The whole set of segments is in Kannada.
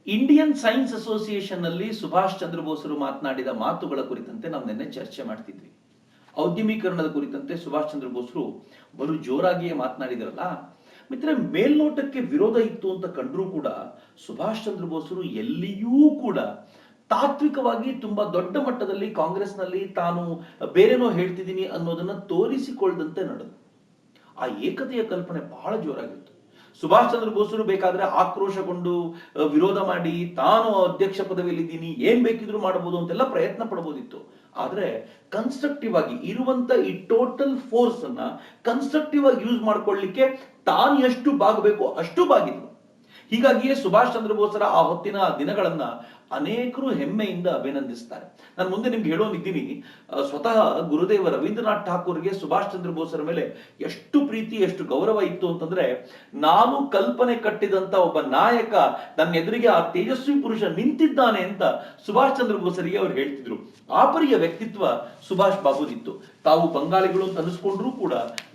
ಇಂಡಿಯನ್ ಸೈನ್ಸ್ ಅಸೋಸಿಯೇಷನ್ ನಲ್ಲಿ ಸುಭಾಷ್ ಚಂದ್ರ ಬೋಸರು ಮಾತನಾಡಿದ ಮಾತುಗಳ ಕುರಿತಂತೆ ನಾವು ನಿನ್ನೆ ಚರ್ಚೆ ಮಾಡ್ತಿದ್ವಿ. ಔದ್ಯಮೀಕರಣದ ಕುರಿತಂತೆ ಸುಭಾಷ್ ಚಂದ್ರ ಬೋಸರು ಬಲು ಜೋರಾಗಿಯೇ ಮಾತನಾಡಿದರಲ್ಲ. ಮಿತ್ರ, ಮೇಲ್ನೋಟಕ್ಕೆ ವಿರೋಧ ಇತ್ತು ಅಂತ ಕಂಡ್ರೂ ಕೂಡ ಸುಭಾಷ್ ಚಂದ್ರ ಬೋಸರು ಎಲ್ಲಿಯೂ ಕೂಡ ತಾತ್ವಿಕವಾಗಿ ತುಂಬಾ ದೊಡ್ಡ ಮಟ್ಟದಲ್ಲಿ ಕಾಂಗ್ರೆಸ್ನಲ್ಲಿ ತಾನು ಬೇರೆನೋ ಹೇಳ್ತಿದ್ದೀನಿ ಅನ್ನೋದನ್ನ ತೋರಿಸಿಕೊಳ್ಳದಂತೆ ನಡೆದು ಆ ಏಕತೆಯ ಕಲ್ಪನೆ ಬಹಳ ಜೋರಾಗಿತ್ತು. ಸುಭಾಷ್ ಚಂದ್ರ ಬೋಸರು ಬೇಕಾದ್ರೆ ಆಕ್ರೋಶಗೊಂಡು ವಿರೋಧ ಮಾಡಿ ತಾನು ಅಧ್ಯಕ್ಷ ಪದವಿಯಲ್ಲಿದ್ದೀನಿ, ಏನ್ ಬೇಕಿದ್ರು ಮಾಡಬಹುದು ಅಂತೆಲ್ಲ ಪ್ರಯತ್ನ ಪಡಬಹುದಿತ್ತು. ಆದ್ರೆ ಕನ್ಸ್ಟ್ರಕ್ಟಿವ್ ಆಗಿ ಇರುವಂತ ಈ ಟೋಟಲ್ ಫೋರ್ಸ್ ಅನ್ನ ಕನ್ಸ್ಟ್ರಕ್ಟಿವ್ ಆಗಿ ಯೂಸ್ ಮಾಡ್ಕೊಳ್ಳಿಕ್ಕೆ ತಾನು ಎಷ್ಟು ಬಾಗಬೇಕು ಅಷ್ಟು ಬಾಗಿದ್ರು. ಹೀಗಾಗಿಯೇ ಸುಭಾಷ್ ಚಂದ್ರ ಬೋಸರ ಆ ಹೊತ್ತಿನ ದಿನಗಳನ್ನ ಅನೇಕರು ಹೆಮ್ಮೆಯಿಂದ ಅಭಿನಂದಿಸ್ತಾರೆ. ನಾನು ಮುಂದೆ ನಿಮ್ಗೆ ಹೇಳೋನಿದ್ದೀನಿ, ಸ್ವತಃ ಗುರುದೇವ ರವೀಂದ್ರನಾಥ್ ಠಾಕೂರ್ಗೆ ಸುಭಾಷ್ ಚಂದ್ರ ಬೋಸರ ಮೇಲೆ ಎಷ್ಟು ಪ್ರೀತಿ, ಎಷ್ಟು ಗೌರವ ಇತ್ತು ಅಂತಂದ್ರೆ, ನಾನು ಕಲ್ಪನೆ ಕಟ್ಟಿದಂತ ಒಬ್ಬ ನಾಯಕ ನನ್ನ ಎದುರಿಗೆ ಆ ತೇಜಸ್ವಿ ಪುರುಷ ನಿಂತಿದ್ದಾನೆ ಅಂತ ಸುಭಾಷ್ ಚಂದ್ರ ಬೋಸರಿಗೆ ಅವ್ರು ಹೇಳ್ತಿದ್ರು. ಆ ಪರಿಯ ವ್ಯಕ್ತಿತ್ವ ಸುಭಾಷ್ ಬಾಬುದಿತ್ತು. ತಾವು ಬಂಗಾಳಿಗಳು ಅಂತ ಅನಿಸ್ಕೊಂಡ್ರೂ ಕೂಡ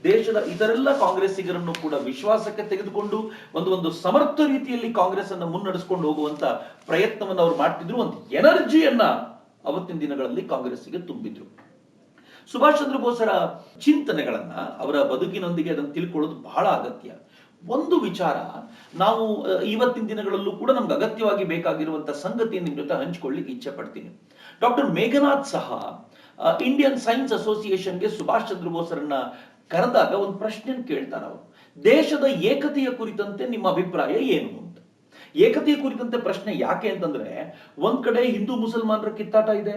ದೇಶದ ಇತರೆಲ್ಲ ಕಾಂಗ್ರೆಸ್ಸಿಗರನ್ನು ಕೂಡ ವಿಶ್ವಾಸಕ್ಕೆ ತೆಗೆದುಕೊಂಡು ಒಂದು ಸಮರ್ಥ ರೀತಿಯಲ್ಲಿ ಕಾಂಗ್ರೆಸ್ ಅನ್ನು ಮುನ್ನಡೆಸ್ಕೊಂಡು ಹೋಗುವಂತ ಪ್ರಯತ್ನವನ್ನು ಅವರು ಮಾಡ್ತಿದ್ರು. ಒಂದು ಎನರ್ಜಿಯನ್ನ ಅವತ್ತಿನ ದಿನಗಳಲ್ಲಿ ಕಾಂಗ್ರೆಸ್ಸಿಗೆ ತುಂಬಿದ್ರು. ಸುಭಾಷ್ ಚಂದ್ರ ಬೋಸರ ಚಿಂತನೆಗಳನ್ನ, ಅವರ ಬದುಕಿನೊಂದಿಗೆ ಅದನ್ನು ತಿಳ್ಕೊಳ್ಳೋದು ಬಹಳ ಅಗತ್ಯ. ಒಂದು ವಿಚಾರ ನಾವು ಇವತ್ತಿನ ದಿನಗಳಲ್ಲೂ ಕೂಡ ನಮ್ಗೆ ಅಗತ್ಯವಾಗಿ ಬೇಕಾಗಿರುವಂತಹ ಸಂಗತಿಯನ್ನು ನಿಮ್ ಜೊತೆ ಹಂಚಿಕೊಳ್ಳಿಕ್ಕೆ ಇಚ್ಛೆ ಪಡ್ತೀನಿ. ಡಾಕ್ಟರ್ ಮೇಘನಾಥ್ ಸಹ ಇಂಡಿಯನ್ ಸೈನ್ಸ್ ಅಸೋಸಿಯೇಷನ್ಗೆ ಸುಭಾಷ್ ಚಂದ್ರ ಬೋಸರನ್ನ ಕರೆದಾಗ ಒಂದು ಪ್ರಶ್ನೆ ಕೇಳ್ತಾರೆ. ಅವರು ದೇಶದ ಏಕತೆಯ ಕುರಿತಂತೆ ನಿಮ್ಮ ಅಭಿಪ್ರಾಯ ಏನು ಅಂತ. ಏಕತೆಯ ಕುರಿತಂತೆ ಪ್ರಶ್ನೆ ಯಾಕೆ ಅಂತಂದ್ರೆ, ಒಂದ್ ಕಡೆ ಹಿಂದೂ ಮುಸಲ್ಮಾನರ ಕಿತ್ತಾಟ ಇದೆ,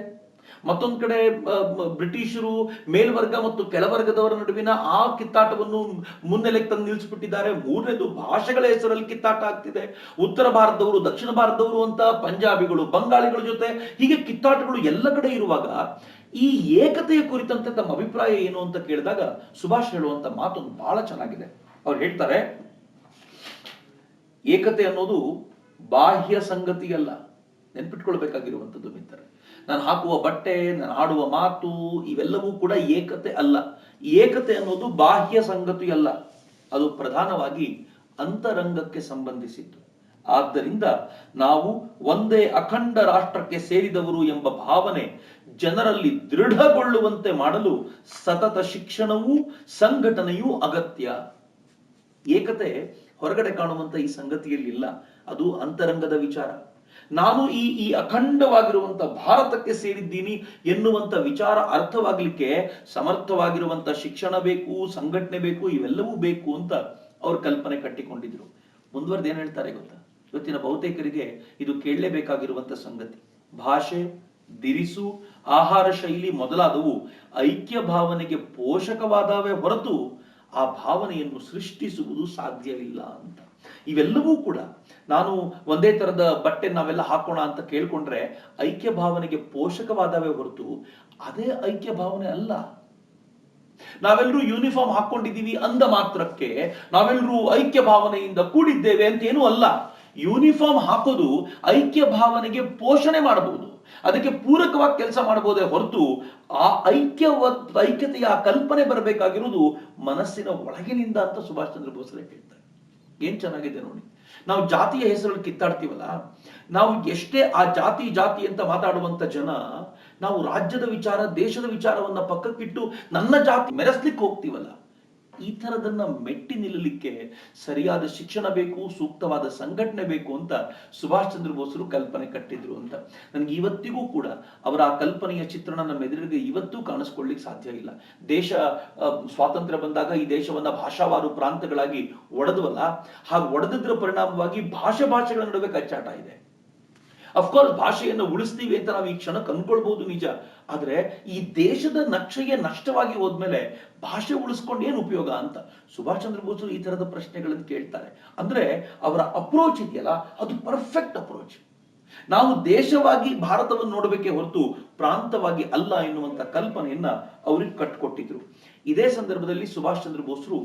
ಮತ್ತೊಂದ್ ಕಡೆ ಬ್ರಿಟಿಷರು ಮೇಲ್ವರ್ಗ ಮತ್ತು ಕೆಳವರ್ಗದವರ ನಡುವಿನ ಆ ಕಿತ್ತಾಟವನ್ನು ಮುನ್ನೆಲೆಗೆ ತಂದು ನಿಲ್ಲಿಸ್ಬಿಟ್ಟಿದ್ದಾರೆ. ಮೂರನೇದು ಭಾಷೆಗಳ ಹೆಸರಲ್ಲಿ ಕಿತ್ತಾಟ ಆಗ್ತಿದೆ. ಉತ್ತರ ಭಾರತದವರು, ದಕ್ಷಿಣ ಭಾರತದವರು ಅಂತ ಪಂಜಾಬಿಗಳು, ಬಂಗಾಳಿಗಳ ಜೊತೆ ಹೀಗೆ ಕಿತ್ತಾಟಗಳು ಎಲ್ಲ ಕಡೆ ಇರುವಾಗ ಈ ಏಕತೆಯ ಕುರಿತಂತೆ ತಮ್ಮ ಅಭಿಪ್ರಾಯ ಏನು ಅಂತ ಕೇಳಿದಾಗ ಸುಭಾಷ್ ಹೇಳುವಂತ ಮಾತೊಂದು ಬಹಳ ಚೆನ್ನಾಗಿದೆ. ಅವ್ರು ಹೇಳ್ತಾರೆ, ಏಕತೆ ಅನ್ನೋದು ಬಾಹ್ಯ ಸಂಗತಿ ಅಲ್ಲ. ನೆನ್ಪಿಟ್ಕೊಳ್ಬೇಕಾಗಿರುವಂಥದ್ದು ಮಿತ್ರರೆ, ನಾನು ಹಾಕುವ ಬಟ್ಟೆ, ನಾನು ಆಡುವ ಮಾತು ಇವೆಲ್ಲವೂ ಕೂಡ ಏಕತೆ ಅಲ್ಲ. ಏಕತೆ ಅನ್ನೋದು ಬಾಹ್ಯ ಸಂಗತಿ ಅಲ್ಲ, ಅದು ಪ್ರಧಾನವಾಗಿ ಅಂತರಂಗಕ್ಕೆ ಸಂಬಂಧಿಸಿದ್ದು. ಆದ್ದರಿಂದ ನಾವು ಒಂದೇ ಅಖಂಡ ರಾಷ್ಟ್ರಕ್ಕೆ ಸೇರಿದವರು ಎಂಬ ಭಾವನೆ ಜನರಲ್ಲಿ ದೃಢಗೊಳ್ಳುವಂತೆ ಮಾಡಲು ಸತತ ಶಿಕ್ಷಣವೂ ಸಂಘಟನೆಯೂ ಅಗತ್ಯ. ಏಕತೆ ಹೊರಗಡೆ ಕಾಣುವಂತ ಈ ಸಂಗತಿಯಲ್ಲಿಲ್ಲ, ಅದು ಅಂತರಂಗದ ವಿಚಾರ. ನಾನು ಈ ಅಖಂಡವಾಗಿರುವಂತ ಭಾರತಕ್ಕೆ ಸೇರಿದ್ದೀನಿ ಎನ್ನುವಂತ ವಿಚಾರ ಅರ್ಥವಾಗ್ಲಿಕ್ಕೆ ಸಮರ್ಥವಾಗಿರುವಂತ ಶಿಕ್ಷಣ ಬೇಕು, ಸಂಘಟನೆ ಬೇಕು, ಇವೆಲ್ಲವೂ ಬೇಕು ಅಂತ ಅವ್ರು ಕಲ್ಪನೆ ಕಟ್ಟಿಕೊಂಡಿದ್ರು. ಮುಂದುವರೆದು ಏನ್ ಹೇಳ್ತಾರೆ ಗೊತ್ತಾ? ಇವತ್ತಿನ ಬಹುತೇಕರಿಗೆ ಇದು ಕೇಳಲೇಬೇಕಾಗಿರುವಂತ ಸಂಗತಿ. ಭಾಷೆ, ದಿರಿಸು, ಆಹಾರ ಶೈಲಿ ಮೊದಲಾದವು ಐಕ್ಯ ಭಾವನೆಗೆ ಪೋಷಕವಾದವೇ ಹೊರತು ಆ ಭಾವನೆಯನ್ನು ಸೃಷ್ಟಿಸುವುದು ಸಾಧ್ಯವಿಲ್ಲ ಅಂತ. ಇವೆಲ್ಲವೂ ಕೂಡ ನಾನು ಒಂದೇ ತರದ ಬಟ್ಟೆ ನಾವೆಲ್ಲ ಹಾಕೋಣ ಅಂತ ಕೇಳ್ಕೊಂಡ್ರೆ ಐಕ್ಯ ಭಾವನೆಗೆ ಪೋಷಕವಾದವೇ ಹೊರತು ಅದೇ ಐಕ್ಯ ಭಾವನೆ ಅಲ್ಲ. ನಾವೆಲ್ಲರೂ ಯೂನಿಫಾರ್ಮ್ ಹಾಕೊಂಡಿದ್ದೀವಿ ಅಂದ ಮಾತ್ರಕ್ಕೆ ನಾವೆಲ್ಲರೂ ಐಕ್ಯ ಭಾವನೆಯಿಂದ ಕೂಡಿದ್ದೇವೆ ಅಂತ ಏನೂ ಅಲ್ಲ. ಯೂನಿಫಾರ್ಮ್ ಹಾಕೋದು ಐಕ್ಯ ಭಾವನೆಗೆ ಪೋಷಣೆ ಮಾಡಬಹುದು, ಅದಕ್ಕೆ ಪೂರಕವಾಗಿ ಕೆಲಸ ಮಾಡಬಹುದೇ ಹೊರತು ಆ ಐಕ್ಯತೆಯ ಕಲ್ಪನೆ ಬರಬೇಕಾಗಿರುವುದು ಮನಸ್ಸಿನ ಒಳಗಿನಿಂದ ಅಂತ ಸುಭಾಷ್ ಚಂದ್ರ ಬೋಸರೇ ಹೇಳ್ತಾರೆ. ಏನ್ ಚೆನ್ನಾಗಿದೆ ನೋಡಿ. ನಾವು ಜಾತಿಯ ಹೆಸರಲ್ಲಿ ಕಿತ್ತಾಡ್ತೀವಲ್ಲ, ನಾವು ಎಷ್ಟೇ ಆ ಜಾತಿ ಅಂತ ಮಾತಾಡುವಂತ ಜನ, ನಾವು ರಾಜ್ಯದ ವಿಚಾರ, ದೇಶದ ವಿಚಾರವನ್ನ ಪಕ್ಕಕ್ಕಿಟ್ಟು ನನ್ನ ಜಾತಿ ಮೆರೆಸ್ಲಿಕ್ಕೆ ಹೋಗ್ತೀವಲ್ಲ, ಈ ತರದನ್ನ ಮೆಟ್ಟಿ ನಿಲ್ಲಲಿಕ್ಕೆ ಸರಿಯಾದ ಶಿಕ್ಷಣ ಬೇಕು, ಸೂಕ್ತವಾದ ಸಂಘಟನೆ ಬೇಕು ಅಂತ ಸುಭಾಷ್ ಚಂದ್ರ ಬೋಸರು ಕಲ್ಪನೆ ಕಟ್ಟಿದ್ರು ಅಂತ. ನನ್ಗೆ ಇವತ್ತಿಗೂ ಕೂಡ ಅವರ ಆ ಕಲ್ಪನೆಯ ಚಿತ್ರಣ ನಮ್ಮ ಎದುರಿಗೆ ಇವತ್ತೂ ಕಾಣಿಸ್ಕೊಳ್ಳಿಕ್ಕೆ ಸಾಧ್ಯ ಇಲ್ಲ. ದೇಶ ಸ್ವಾತಂತ್ರ್ಯ ಬಂದಾಗ ಈ ದೇಶವನ್ನ ಭಾಷಾವಾರು ಪ್ರಾಂತಗಳಾಗಿ ಒಡೆದ್ವಲ್ಲ, ಹಾಗೆ ಒಡೆದಿದ್ರ ಪರಿಣಾಮವಾಗಿ ಭಾಷೆಗಳ ನಡುವೆ ಕಚ್ಚಾಟ ಇದೆ. ಅಫ್ಕೋರ್ಸ್ ಭಾಷೆಯನ್ನು ಉಳಿಸ್ತೀವಿ ಅಂತ ನಾವು ಈ ಕ್ಷಣಕ್ಕೆ ಅನ್ಕೊಳ್ಬಹುದು, ನಿಜ. ಆದ್ರೆ ಈ ದೇಶದ ನಕ್ಷೆಗೆ ನಷ್ಟವಾಗಿ ಹೋದ್ಮೇಲೆ ಭಾಷೆ ಉಳಿಸ್ಕೊಂಡು ಏನು ಉಪಯೋಗ ಅಂತ ಸುಭಾಷ್ ಚಂದ್ರ ಬೋಸರು ಈ ತರದ ಪ್ರಶ್ನೆಗಳನ್ನು ಕೇಳ್ತಾರೆ. ಅಂದ್ರೆ ಅವರ ಅಪ್ರೋಚ್ ಇದೆಯಲ್ಲ, ಅದು ಪರ್ಫೆಕ್ಟ್ ಅಪ್ರೋಚ್. ನಾವು ದೇಶವಾಗಿ ಭಾರತವನ್ನು ನೋಡಬೇಕೆ ಹೊರತು ಪ್ರಾಂತವಾಗಿ ಅಲ್ಲ ಎನ್ನುವಂತ ಕಲ್ಪನೆಯನ್ನ ಅವ್ರಿಗೆ ಕಟ್ಟಿಕೊಟ್ಟಿದ್ರು. ಇದೇ ಸಂದರ್ಭದಲ್ಲಿ ಸುಭಾಷ್ ಚಂದ್ರ ಬೋಸರು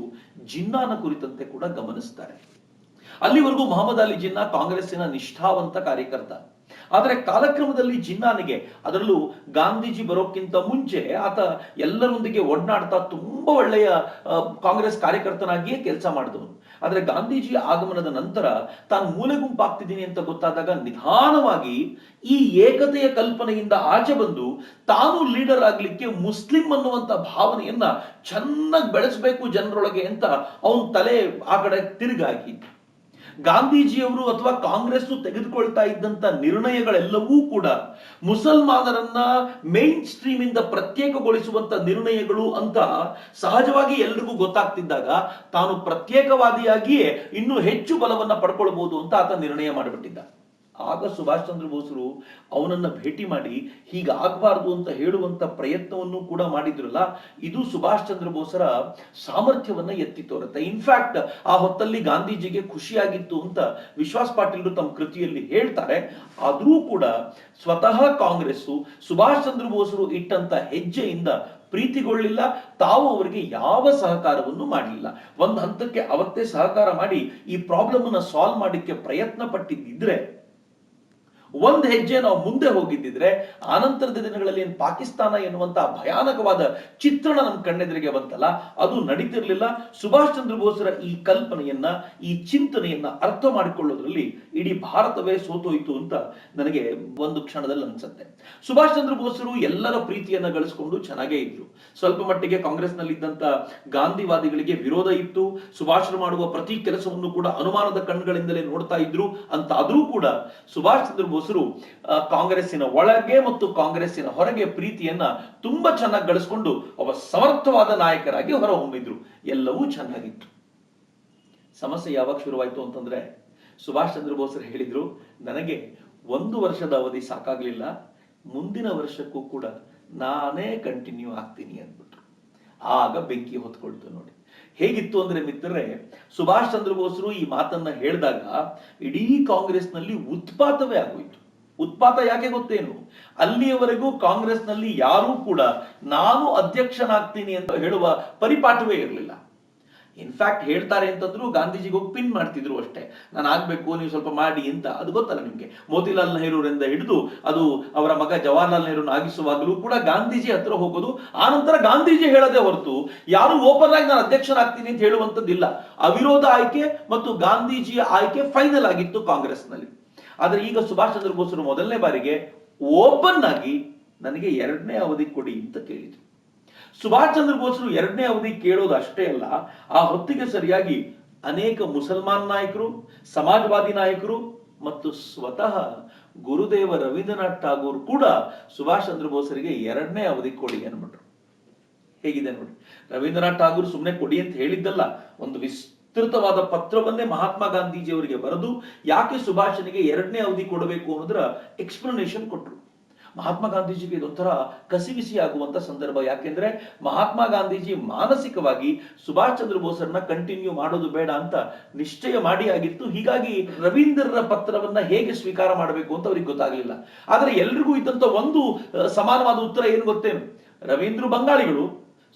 ಜಿನ್ನಾನ ಕುರಿತಂತೆ ಕೂಡ ಗಮನಿಸ್ತಾರೆ. ಅಲ್ಲಿವರೆಗೂ ಮೊಹಮ್ಮದ್ ಅಲಿ ಜಿನ್ನಾ ಕಾಂಗ್ರೆಸ್ಸಿನ ನಿಷ್ಠಾವಂತ ಕಾರ್ಯಕರ್ತ. ಆದರೆ ಕಾಲಕ್ರಮದಲ್ಲಿ ಜಿನ್ನಾನಿಗೆ, ಅದರಲ್ಲೂ ಗಾಂಧೀಜಿ ಬರೋಕ್ಕಿಂತ ಮುಂಚೆ ಆತ ಎಲ್ಲರೊಂದಿಗೆ ಒಡನಾಡ್ತಾ ತುಂಬಾ ಒಳ್ಳೆಯ ಕಾಂಗ್ರೆಸ್ ಕಾರ್ಯಕರ್ತನಾಗಿಯೇ ಕೆಲಸ ಮಾಡಿದವನು. ಆದ್ರೆ ಗಾಂಧೀಜಿಯ ಆಗಮನದ ನಂತರ ತಾನು ಮೂಲೆ ಗುಂಪಾಗ್ತಿದ್ದೀನಿ ಅಂತ ಗೊತ್ತಾದಾಗ ನಿಧಾನವಾಗಿ ಈ ಏಕತೆಯ ಕಲ್ಪನೆಯಿಂದ ಆಚೆ ಬಂದು ತಾನು ಲೀಡರ್ ಆಗ್ಲಿಕ್ಕೆ ಮುಸ್ಲಿಂ ಅನ್ನುವಂತ ಭಾವನೆಯನ್ನ ಚೆನ್ನಾಗಿ ಬೆಳೆಸಬೇಕು ಜನರೊಳಗೆ ಅಂತ ಅವನ್ ತಲೆ ಆ ಕಡೆ ತಿರುಗಾಕಿ. ಗಾಂಧೀಜಿಯವರು ಅಥವಾ ಕಾಂಗ್ರೆಸ್ ತೆಗೆದುಕೊಳ್ತಾ ಇದ್ದಂತ ನಿರ್ಣಯಗಳೆಲ್ಲವೂ ಕೂಡ ಮುಸಲ್ಮಾನರನ್ನ ಮೇನ್ ಸ್ಟ್ರೀಮ್ ಇಂದ ಪ್ರತ್ಯೇಕಗೊಳಿಸುವಂತ ನಿರ್ಣಯಗಳು ಅಂತ ಸಹಜವಾಗಿ ಎಲ್ರಿಗೂ ಗೊತ್ತಾಗ್ತಿದ್ದಾಗ ತಾನು ಪ್ರತ್ಯೇಕವಾದಿಯಾಗಿಯೇ ಇನ್ನೂ ಹೆಚ್ಚು ಬಲವನ್ನ ಪಡ್ಕೊಳ್ಬಹುದು ಅಂತ ಆತ ನಿರ್ಣಯ ಮಾಡಿಬಿಟ್ಟಿದ್ದ. ಆಗ ಸುಭಾಷ್ ಚಂದ್ರ ಬೋಸರು ಅವನನ್ನ ಭೇಟಿ ಮಾಡಿ ಹೀಗಾಗಬಾರ್ದು ಅಂತ ಹೇಳುವಂತ ಪ್ರಯತ್ನವನ್ನು ಕೂಡ ಮಾಡಿದ್ರಲ್ಲ, ಇದು ಸುಭಾಷ್ ಚಂದ್ರ ಬೋಸರ ಸಾಮರ್ಥ್ಯವನ್ನ ಎತ್ತಿ ತೋರುತ್ತೆ. ಇನ್ಫ್ಯಾಕ್ಟ್ ಆ ಹೊತ್ತಲ್ಲಿ ಗಾಂಧೀಜಿಗೆ ಖುಷಿಯಾಗಿತ್ತು ಅಂತ ವಿಶ್ವಾಸ್ ಪಾಟೀಲ್ರು ತಮ್ಮ ಕೃತಿಯಲ್ಲಿ ಹೇಳ್ತಾರೆ. ಆದರೂ ಕೂಡ ಸ್ವತಃ ಕಾಂಗ್ರೆಸ್ಸು ಸುಭಾಷ್ ಚಂದ್ರ ಬೋಸರು ಇಟ್ಟಂತ ಹೆಜ್ಜೆಯಿಂದ ಪ್ರೀತಿಗೊಳ್ಳಿಲ್ಲ, ತಾವು ಅವರಿಗೆ ಯಾವ ಸಹಕಾರವನ್ನು ಮಾಡಲಿಲ್ಲ. ಒಂದು ಹಂತಕ್ಕೆ ಅವತ್ತೇ ಸಹಕಾರ ಮಾಡಿ ಈ ಪ್ರಾಬ್ಲಮ್ ಅನ್ನ ಸಾಲ್ವ್ ಮಾಡಲಿಕ್ಕೆ ಪ್ರಯತ್ನ ಪಟ್ಟಿದ್ದಿದ್ರೆ, ಒಂದು ಹೆಜ್ಜೆ ನಾವು ಮುಂದೆ ಹೋಗಿದ್ದಿದ್ರೆ ಆನಂತರದ ದಿನಗಳಲ್ಲಿ ಪಾಕಿಸ್ತಾನ ಎನ್ನುವಂತಹ ಭಯಾನಕವಾದ ಚಿತ್ರಣ ನಮ್ಮ ಕಣ್ಣೆದುರಿಗೆ ಬಂತಲ್ಲ, ಅದು ನಡೀತಿರ್ಲಿಲ್ಲ. ಸುಭಾಷ್ ಚಂದ್ರ ಬೋಸರ ಈ ಕಲ್ಪನೆಯನ್ನ, ಈ ಚಿಂತನೆಯನ್ನ ಅರ್ಥ ಮಾಡಿಕೊಳ್ಳೋದ್ರಲ್ಲಿ ಇಡೀ ಭಾರತವೇ ಸೋತೋಯ್ತು ಅಂತ ನನಗೆ ಒಂದು ಕ್ಷಣದಲ್ಲಿ ಅನ್ಸುತ್ತೆ. ಸುಭಾಷ್ ಚಂದ್ರ ಬೋಸರು ಎಲ್ಲರ ಪ್ರೀತಿಯನ್ನ ಗಳಿಸಿಕೊಂಡು ಚೆನ್ನಾಗೇ ಇದ್ರು. ಸ್ವಲ್ಪ ಮಟ್ಟಿಗೆ ಕಾಂಗ್ರೆಸ್ನಲ್ಲಿದ್ದಂತ ಗಾಂಧಿವಾದಿಗಳಿಗೆ ವಿರೋಧ ಇತ್ತು. ಸುಭಾಷರು ಮಾಡುವ ಪ್ರತಿ ಕೆಲಸವನ್ನು ಕೂಡ ಅನುಮಾನದ ಕಣ್ಣುಗಳಿಂದಲೇ ನೋಡ್ತಾ ಇದ್ರು ಅಂತ. ಆದ್ರೂ ಕೂಡ ಸುಭಾಷ್ ಚಂದ್ರ ಬೋಸರು ಕಾಂಗ್ರೆಸ್ಸಿನ ಒಳಗೆ ಮತ್ತು ಕಾಂಗ್ರೆಸ್ಸಿನ ಹೊರಗೆ ಪ್ರೀತಿಯನ್ನ ತುಂಬಾ ಚೆನ್ನಾಗಿ ಗಳಿಸಿಕೊಂಡು ಒಬ್ಬ ಸಮರ್ಥವಾದ ನಾಯಕರಾಗಿ ಹೊರಹೊಮ್ಮಿದ್ರು. ಎಲ್ಲವೂ ಚೆನ್ನಾಗಿತ್ತು. ಸಮಸ್ಯೆ ಯಾವಾಗ ಶುರುವಾಯಿತು ಅಂತಂದ್ರೆ, ಸುಭಾಷ್ ಚಂದ್ರ ಬೋಸರು ಹೇಳಿದ್ರು, ನನಗೆ 1 ವರ್ಷದ ಅವಧಿ ಸಾಕಾಗ್ಲಿಲ್ಲ, ಮುಂದಿನ ವರ್ಷಕ್ಕೂ ಕೂಡ ನಾನೇ ಕಂಟಿನ್ಯೂ ಆಗ್ತೀನಿ ಅಂದ್ಬಿಟ್ರು. ಆಗ ಬೆಂಕಿ ಹೊತ್ಕೊಳ್ತು ನೋಡಿ. ಹೇಗಿತ್ತು ಅಂದ್ರೆ ಮಿತ್ರರೇ, ಸುಭಾಷ್ ಚಂದ್ರ ಬೋಸರು ಈ ಮಾತನ್ನ ಹೇಳಿದಾಗ ಇಡೀ ಕಾಂಗ್ರೆಸ್ನಲ್ಲಿ ಉತ್ಪಾತವೇ ಆಗೋಯ್ತು. ಉತ್ಪಾತ ಯಾಕೆ ಗೊತ್ತೇನು? ಅಲ್ಲಿಯವರೆಗೂ ಕಾಂಗ್ರೆಸ್ನಲ್ಲಿ ಯಾರೂ ಕೂಡ ನಾನು ಅಧ್ಯಕ್ಷನಾಗ್ತೀನಿ ಅಂತ ಹೇಳುವ ಪರಿಪಾಠವೇ ಇರಲಿಲ್ಲ. ಇನ್ಫ್ಯಾಕ್ಟ್ ಹೇಳ್ತಾರೆ ಅಂತಂದ್ರು ಗಾಂಧೀಜಿಗೆ ಹೋಗಿ ಪಿನ್ ಮಾಡ್ತಿದ್ರು ಅಷ್ಟೇ, ನಾನು ಆಗ್ಬೇಕು, ನೀವು ಸ್ವಲ್ಪ ಮಾಡಿ ಅಂತ. ಅದು ಗೊತ್ತಲ್ಲ ನಿಮ್ಗೆ, ಮೋತಿಲಾಲ್ ನೆಹರೂರಿಂದ ಹಿಡಿದು ಅದು ಅವರ ಮಗ ಜವಾಹರ್ಲಾಲ್ ನೆಹರೂನ ಆಗಿಸುವಾಗಲೂ ಕೂಡ ಗಾಂಧೀಜಿ ಹತ್ರ ಹೋಗೋದು. ಆನಂತರ ಗಾಂಧೀಜಿ ಹೇಳದೆ ಹೊರತು ಯಾರು ಓಪನ್ ಆಗಿ ನಾನು ಅಧ್ಯಕ್ಷನಾಗ್ತೀನಿ ಅಂತ ಹೇಳುವಂತದ್ದಿಲ್ಲ. ಅವಿರೋಧ ಆಯ್ಕೆ ಮತ್ತು ಗಾಂಧೀಜಿಯ ಆಯ್ಕೆ ಫೈನಲ್ ಆಗಿತ್ತು ಕಾಂಗ್ರೆಸ್ನಲ್ಲಿ. ಆದ್ರೆ ಈಗ ಸುಭಾಷ್ ಚಂದ್ರ ಬೋಸರು ಮೊದಲನೇ ಬಾರಿಗೆ ಓಪನ್ ಆಗಿ ನನಗೆ 2ನೇ ಅವಧಿ ಕೊಡಿ ಅಂತ ಕೇಳಿದ್ರು. ಸುಭಾಷ್ ಚಂದ್ರ ಬೋಸರು 2ನೇ ಅವಧಿ ಕೇಳೋದು ಅಷ್ಟೇ ಅಲ್ಲ, ಆ ಹೊತ್ತಿಗೆ ಸರಿಯಾಗಿ ಅನೇಕ ಮುಸಲ್ಮಾನ್ ನಾಯಕರು, ಸಮಾಜವಾದಿ ನಾಯಕರು ಮತ್ತು ಸ್ವತಃ ಗುರುದೇವ ರವೀಂದ್ರನಾಥ್ ಠಾಗೂರ್ ಕೂಡ ಸುಭಾಷ್ ಚಂದ್ರ ಬೋಸರಿಗೆ 2ನೇ ಅವಧಿ ಕೊಡಿ ಅನ್ಬಿಟ್ರು. ಹೇಗಿದೆ ನೋಡಿ, ರವೀಂದ್ರನಾಥ್ ಠಾಗೂರ್ ಸುಮ್ಮನೆ ಕೊಡಿ ಅಂತ ಹೇಳಿದ್ದಲ್ಲ, ಒಂದು ವಿಸ್ತೃತವಾದ ಪತ್ರವನ್ನೇ ಮಹಾತ್ಮ ಗಾಂಧೀಜಿ ಅವರಿಗೆ ಬರೆದು ಯಾಕೆ ಸುಭಾಷನಿಗೆ 2ನೇ ಅವಧಿ ಕೊಡಬೇಕು ಅನ್ನೋದರ ಎಕ್ಸ್ಪ್ಲನೇಷನ್ ಕೊಟ್ಟರು. ಮಹಾತ್ಮ ಗಾಂಧೀಜಿಗೆ ಇದೊಂಥರ ಕಸಿವಿಸಿ ಆಗುವಂತ ಸಂದರ್ಭ. ಯಾಕೆಂದ್ರೆ ಮಹಾತ್ಮ ಗಾಂಧೀಜಿ ಮಾನಸಿಕವಾಗಿ ಸುಭಾಷ್ ಚಂದ್ರ ಬೋಸರನ್ನ ಕಂಟಿನ್ಯೂ ಮಾಡೋದು ಬೇಡ ಅಂತ ನಿಶ್ಚಯ ಮಾಡಿ ಆಗಿತ್ತು. ಹೀಗಾಗಿ ರವೀಂದ್ರರ ಪತ್ರವನ್ನ ಹೇಗೆ ಸ್ವೀಕಾರ ಮಾಡಬೇಕು ಅಂತ ಅವ್ರಿಗೆ ಗೊತ್ತಾಗಲಿಲ್ಲ. ಆದ್ರೆ ಎಲ್ರಿಗೂ ಇದ್ದಂತ ಒಂದು ಸಮಾನವಾದ ಉತ್ತರ ಏನು ಗೊತ್ತೇನು? ರವೀಂದ್ರ ಬಂಗಾಳಿಗಳು,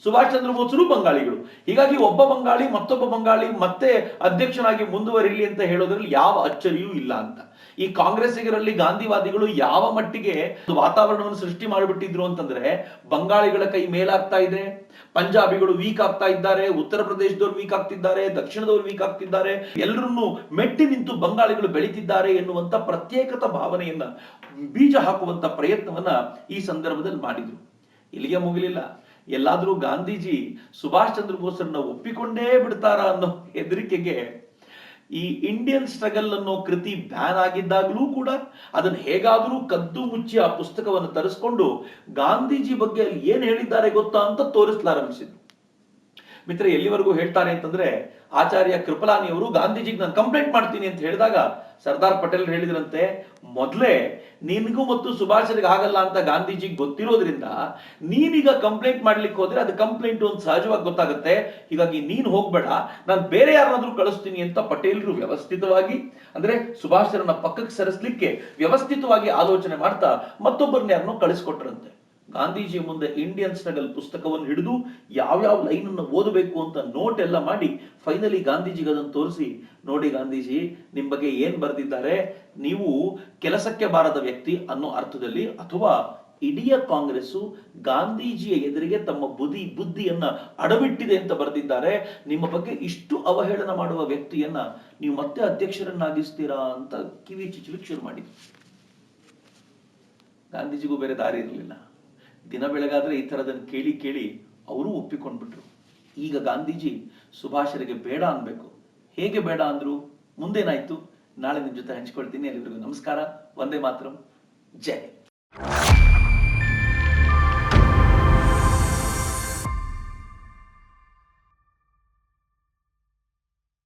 ಸುಭಾಷ್ ಚಂದ್ರ ಬೋಸರು ಬಂಗಾಳಿಗಳು. ಹೀಗಾಗಿ ಒಬ್ಬ ಬಂಗಾಳಿ ಮತ್ತೊಬ್ಬ ಬಂಗಾಳಿ ಮತ್ತೆ ಅಧ್ಯಕ್ಷನಾಗಿ ಮುಂದುವರಿಲಿ ಅಂತ ಹೇಳೋದ್ರಲ್ಲಿ ಯಾವ ಅಚ್ಚರಿಯೂ ಇಲ್ಲ ಅಂತ. ಈ ಕಾಂಗ್ರೆಸ್ಸಿಗರಲ್ಲಿ ಗಾಂಧಿವಾದಿಗಳು ಯಾವ ಮಟ್ಟಿಗೆ ವಾತಾವರಣವನ್ನು ಸೃಷ್ಟಿ ಮಾಡಿಬಿಟ್ಟಿದ್ರು ಅಂತಂದ್ರೆ, ಬಂಗಾಳಿಗಳ ಕೈ ಮೇಲಾಗ್ತಾ ಇದೆ, ಪಂಜಾಬಿಗಳು ವೀಕ್ ಆಗ್ತಾ ಇದ್ದಾರೆ, ಉತ್ತರ ಪ್ರದೇಶದವ್ರು ವೀಕ್ ಆಗ್ತಿದ್ದಾರೆ, ದಕ್ಷಿಣದವ್ರು ವೀಕ್ ಆಗ್ತಿದ್ದಾರೆ, ಎಲ್ಲರನ್ನೂ ಮೆಟ್ಟಿ ನಿಂತು ಬಂಗಾಳಿಗಳು ಬೆಳೀತಿದ್ದಾರೆ ಎನ್ನುವಂತ ಪ್ರತ್ಯೇಕತಾ ಭಾವನೆಯನ್ನ ಬೀಜ ಹಾಕುವಂತ ಪ್ರಯತ್ನವನ್ನ ಈ ಸಂದರ್ಭದಲ್ಲಿ ಮಾಡಿದ್ರು. ಇಲ್ಲಿಗೆ ಮುಗಿಲಿಲ್ಲ. ಎಲ್ಲಾದ್ರೂ ಗಾಂಧೀಜಿ ಸುಭಾಷ್ ಚಂದ್ರ ಬೋಸರನ್ನ ಒಪ್ಪಿಕೊಂಡೇ ಬಿಡ್ತಾರ ಅನ್ನೋ ಹೆದರಿಕೆಗೆ ಈ ಇಂಡಿಯನ್ ಸ್ಟ್ರಗಲ್ ಅನ್ನೋ ಕೃತಿ ಬ್ಯಾನ್ ಆಗಿದ್ದಾಗಲೂ ಕೂಡ ಅದನ್ನ ಹೇಗಾದ್ರೂ ಕದ್ದು ಮುಚ್ಚಿ ಆ ಪುಸ್ತಕವನ್ನು ತರಿಸ್ಕೊಂಡು ಗಾಂಧೀಜಿ ಬಗ್ಗೆ ಅಲ್ಲಿ ಏನ್ ಹೇಳಿದ್ದಾರೆ ಗೊತ್ತಾ ಅಂತ ತೋರಿಸಲಾರಂಭಿಸಿದ್ರು. ಮಿತ್ರ, ಎಲ್ಲಿವರೆಗೂ ಹೇಳ್ತಾರೆ ಅಂತಂದ್ರೆ, ಆಚಾರ್ಯ ಕೃಪಲಾನಿ ಅವರು ಗಾಂಧೀಜಿಗೆ ನಾನು ಕಂಪ್ಲೇಂಟ್ ಮಾಡ್ತೀನಿ ಅಂತ ಹೇಳಿದಾಗ ಸರ್ದಾರ್ ಪಟೇಲ್ ಹೇಳಿದ್ರಂತೆ, ಮೊದಲೇ ನಿನಗೂ ಮತ್ತು ಸುಭಾಷರಿಗೆ ಆಗಲ್ಲ ಅಂತ ಗಾಂಧೀಜಿಗೆ ಗೊತ್ತಿರೋದ್ರಿಂದ ನೀನೀಗ ಕಂಪ್ಲೇಂಟ್ ಮಾಡ್ಲಿಕ್ಕೆ ಹೋದ್ರೆ ಅದು ಕಂಪ್ಲೇಂಟ್ ಒಂದು ಸಹಜವಾಗಿ ಗೊತ್ತಾಗುತ್ತೆ, ಹೀಗಾಗಿ ನೀನು ಹೋಗ್ಬೇಡ, ನಾನು ಬೇರೆ ಯಾರನ್ನಾದ್ರೂ ಕಳಿಸ್ತೀನಿ ಅಂತ ಪಟೇಲ್ರು ವ್ಯವಸ್ಥಿತವಾಗಿ, ಅಂದ್ರೆ ಸುಭಾಷರನ್ನ ಪಕ್ಕಕ್ಕೆ ಸರಿಸಲಿಕ್ಕೆ ವ್ಯವಸ್ಥಿತವಾಗಿ ಆಲೋಚನೆ ಮಾಡ್ತಾ ಮತ್ತೊಬ್ಬರನ್ನ ಯಾರನ್ನೋ ಕಳಿಸ್ಕೊಟ್ರಂತೆ. ಗಾಂಧೀಜಿಯ ಮುಂದೆ ಇಂಡಿಯನ್ ಸ್ಟ್ರಗಲ್ ಪುಸ್ತಕವನ್ನು ಹಿಡಿದು ಯಾವ್ಯಾವ ಲೈನ್ ಅನ್ನು ಓದಬೇಕು ಅಂತ ನೋಟ್ ಎಲ್ಲ ಮಾಡಿ ಫೈನಲಿ ಗಾಂಧೀಜಿಗೆ ಅದನ್ನು ತೋರಿಸಿ, ನೋಡಿ ಗಾಂಧೀಜಿ, ನಿಮ್ ಬಗ್ಗೆ ಏನ್ ಬರೆದಿದ್ದಾರೆ, ನೀವು ಕೆಲಸಕ್ಕೆ ಬಾರದ ವ್ಯಕ್ತಿ ಅನ್ನೋ ಅರ್ಥದಲ್ಲಿ ಅಥವಾ ಇಡೀ ಕಾಂಗ್ರೆಸ್ಸು ಗಾಂಧೀಜಿಯ ಎದುರಿಗೆ ತಮ್ಮ ಬುದ್ಧಿಯನ್ನ ಅಡವಿಟ್ಟಿದೆ ಅಂತ ಬರೆದಿದ್ದಾರೆ. ನಿಮ್ಮ ಬಗ್ಗೆ ಇಷ್ಟು ಅವಹೇಳನ ಮಾಡುವ ವ್ಯಕ್ತಿಯನ್ನ ನೀವು ಮತ್ತೆ ಅಧ್ಯಕ್ಷರನ್ನಾಗಿಸ್ತೀರಾ ಅಂತ ಕಿವಿ ಚುಚ್ಚಲಿಕ್ಕೆ ಶುರು ಮಾಡಿದ್ರು. ಗಾಂಧೀಜಿಗೂ ಬೇರೆ ದಾರಿ ಇರಲಿಲ್ಲ. ದಿನ ಬೆಳಗಾದ್ರೆ ಈ ತರದನ್ನು ಕೇಳಿ ಕೇಳಿ ಅವರು ಒಪ್ಪಿಕೊಂಡ್ಬಿಟ್ರು. ಈಗ ಗಾಂಧೀಜಿ ಸುಭಾಷರಿಗೆ ಬೇಡ ಅನ್ಬೇಕು. ಹೇಗೆ ಬೇಡ ಅಂದ್ರು, ಮುಂದೇನಾಯ್ತು, ನಾಳೆ ನಿಮ್ ಜೊತೆ ಹಂಚ್ಕೊಳ್ತೀನಿ. ಎಲ್ಲರಿಗೂ ನಮಸ್ಕಾರ. ವಂದೇ ಮಾತರಂ. ಜೈ ಹಿಂದ್.